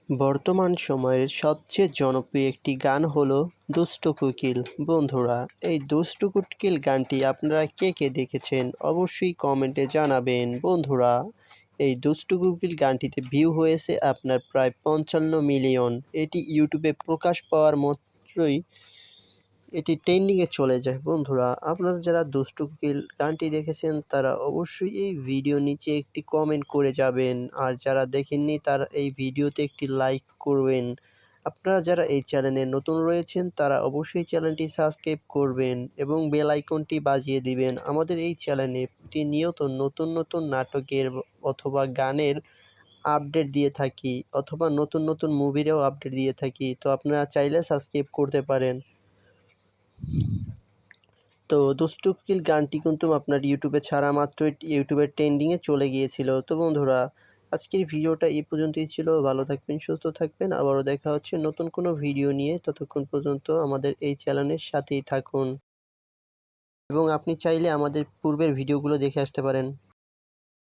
বর্তমান সময়ের সবচেয়ে জনপ্রিয় একটি গান হলো দুষ্টু কোকিল। বন্ধুরা, এই দুষ্টু কোকিল গানটি আপনারা কে কে দেখেছেন অবশ্যই কমেন্টে জানাবেন। বন্ধুরা, এই দুষ্টু কোকিল গানটিতে ভিউ হয়েছে আপনার প্রায় 55 মিলিয়ন। এটি ইউটিউবে প্রকাশ পাওয়ার মাত্রই এটি ট্রেন্ডিংয়ে চলে যায়। বন্ধুরা, আপনারা যারা দুষ্টু কোকিল গানটি দেখেছেন তারা অবশ্যই এই ভিডিও নিচে একটি কমেন্ট করে যাবেন, আর যারা দেখেননি তারা এই ভিডিওতে একটি লাইক করবেন। আপনারা যারা এই চ্যানেলে নতুন রয়েছেন তারা অবশ্যই চ্যানেলটি সাবস্ক্রাইব করবেন এবং বেল আইকনটি বাজিয়ে দিবেন। আমাদের এই চ্যানেলে প্রতিনিয়ত নতুন নতুন নাটকের অথবা গানের আপডেট দিয়ে থাকি, অথবা নতুন নতুন মুভিরও আপডেট দিয়ে থাকি, তো আপনারা চাইলে সাবস্ক্রাইব করতে পারেন। তো দুষ্টু কোকিল গানটি কিন্তু আপনার ইউটিউবে ছাড়া মাত্রই ইউটিউবের ট্রেন্ডিংয়ে চলে গিয়েছিল। তো বন্ধুরা, আজকের ভিডিওটা এই পর্যন্তই ছিল। ভালো থাকবেন, সুস্থ থাকবেন। আবারও দেখা হচ্ছে নতুন কোনো ভিডিও নিয়ে। ততক্ষণ পর্যন্ত আমাদের এই চ্যানেলের সাথেই থাকুন এবং আপনি চাইলে আমাদের পূর্বের ভিডিওগুলো দেখে আসতে পারেন।